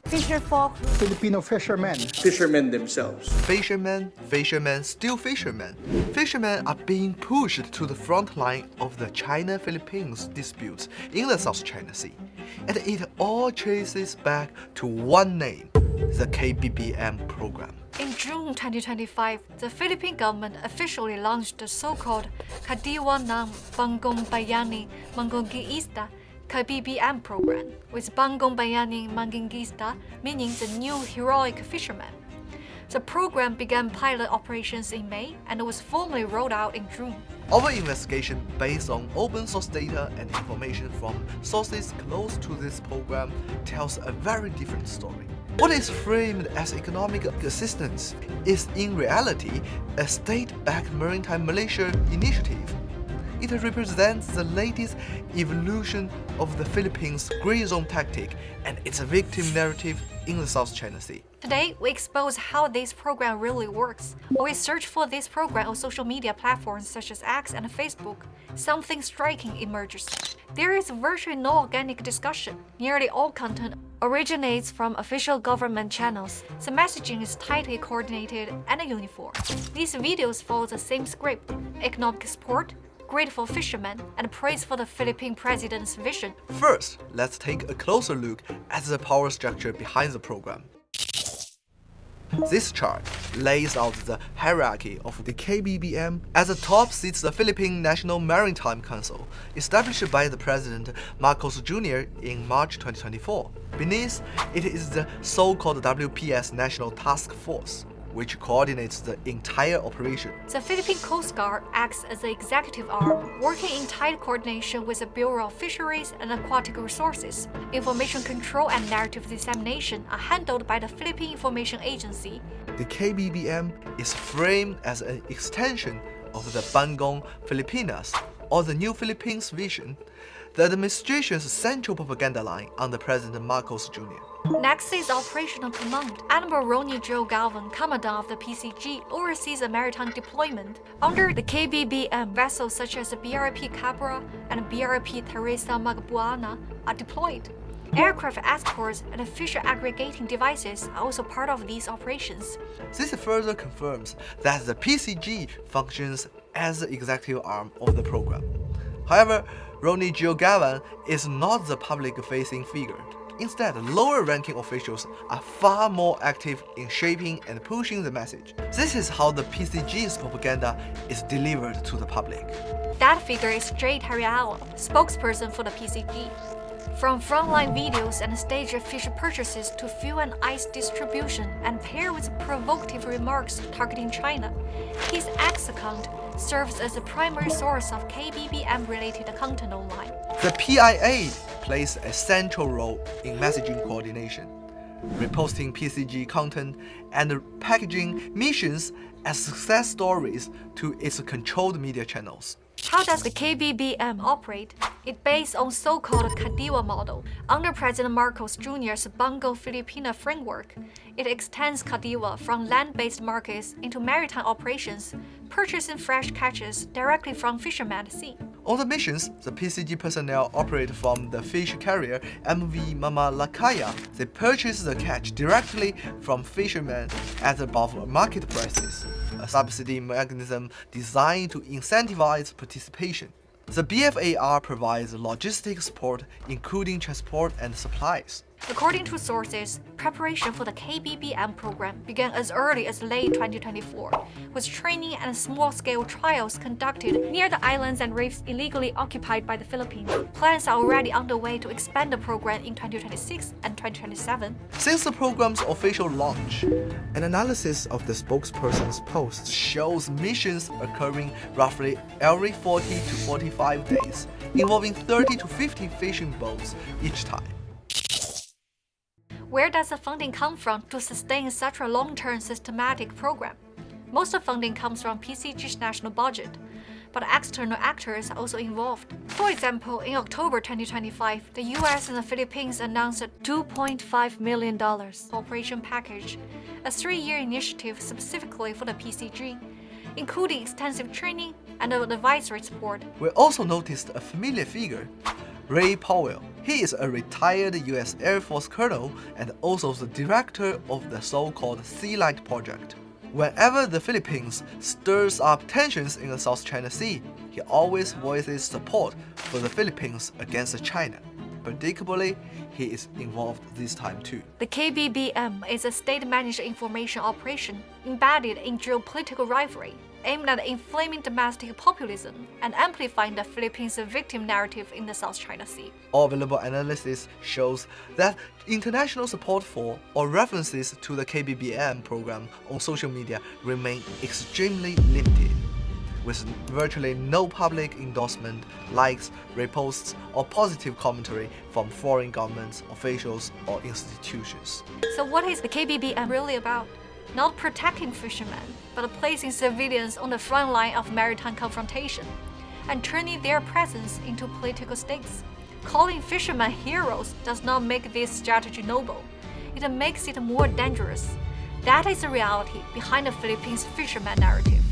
Fisher folk, Filipino fishermen. Fishermen themselves. Fishermen, still fishermen. Fishermen are being pushed to the front line of the China-Philippines disputes in the South China Sea. And it all traces back to one name, the KBBM program. In June 2025, the Philippine government officially launched the so-called Kadiwa ng Banggong Bayani Manggongista KBBM program, with Banggong Bayani Manggongista meaning the new heroic fisherman. The program began pilot operations in May and was formally rolled out in June. Our investigation based on open source data and information from sources close to this program tells a very different story. What is framed as economic assistance is in reality a state-backed maritime militia initiative. It represents the latest evolution of the Philippines' gray zone tactic and its victim narrative in the South China Sea. Today, we expose how this program really works. When we search for this program on social media platforms such as X and Facebook, something striking emerges. There is virtually no organic discussion. Nearly all content originates from official government channels. The messaging is tightly coordinated and uniform. These videos follow the same script: economic support, grateful fishermen, and praise for the Philippine president's vision. First, let's take a closer look at the power structure behind the program. This chart lays out the hierarchy of the KBBM. At the top sits the Philippine National Maritime Council, established by the President Marcos Jr. in March 2024. Beneath it is the so-called WPS National Task Force, which coordinates the entire operation. The Philippine Coast Guard acts as the executive arm, working in tight coordination with the Bureau of Fisheries and Aquatic Resources. Information control and narrative dissemination are handled by the Philippine Information Agency. The KBBM is framed as an extension of the Banggong Filipinas, or the New Philippines vision, the administration's central propaganda line under President Marcos Jr. Next is Operational Command. Admiral Ronnie Joe Galvin, Commandant of the PCG, oversees the maritime deployment. Under the KBBM, vessels such as the BRP Cabra and BRP Teresa Magbuana are deployed. Aircraft escorts and fisher aggregating devices are also part of these operations. This further confirms that the PCG functions as the executive arm of the program. However, Ronnie Joe Galvin is not the public-facing figure. Instead, lower-ranking officials are far more active in shaping and pushing the message. This is how the PCG's propaganda is delivered to the public. That figure is Jay Tarialo, spokesperson for the PCG. From frontline videos and staged fish purchases to fuel and ice distribution, and paired with provocative remarks targeting China, his X account serves as the primary source of KBBM-related content online. The PIA plays a central role in messaging coordination, reposting PCG content and packaging missions as success stories to its controlled media channels. How does the KBBM operate? It's based on so-called Kadiwa model. Under President Marcos Jr.'s Banggong Filipina framework, it extends Kadiwa from land-based markets into maritime operations, purchasing fresh catches directly from fishermen at sea. On the missions, the PCG personnel operate from the fish carrier MV Mama Lakaya. They purchase the catch directly from fishermen at above market prices, a subsidy mechanism designed to incentivize participation. The BFAR provides logistic support, including transport and supplies. According to sources, preparation for the KBBM program began as early as late 2024, with training and small-scale trials conducted near the islands and reefs illegally occupied by the Philippines. Plans are already underway to expand the program in 2026 and 2027. Since the program's official launch, an analysis of the spokesperson's posts shows missions occurring roughly every 40 to 45 days, involving 30 to 50 fishing boats each time. Where does the funding come from to sustain such a long-term systematic program? Most of funding comes from PCG's national budget, but external actors are also involved. For example, in October 2025, the US and the Philippines announced a $2.5 million cooperation package, a 3-year initiative specifically for the PCG, including extensive training and advisory support. We also noticed a familiar figure, Ray Powell. He is a retired US Air Force colonel and also the director of the so-called Sea Light Project. Whenever the Philippines stirs up tensions in the South China Sea, he always voices support for the Philippines against China. Predictably, he is involved this time too. The KBBM is a state-managed information operation embedded in geopolitical rivalry, aimed at inflaming domestic populism and amplifying the Philippines' victim narrative in the South China Sea. All available analysis shows that international support for or references to the KBBM program on social media remain extremely limited, with virtually no public endorsement, likes, reposts, or positive commentary from foreign governments, officials, or institutions. So what is the KBBM really about? Not protecting fishermen, but placing civilians on the front line of maritime confrontation and turning their presence into political stakes. Calling fishermen heroes does not make this strategy noble. It makes it more dangerous. That is the reality behind the Philippines fisherman narrative.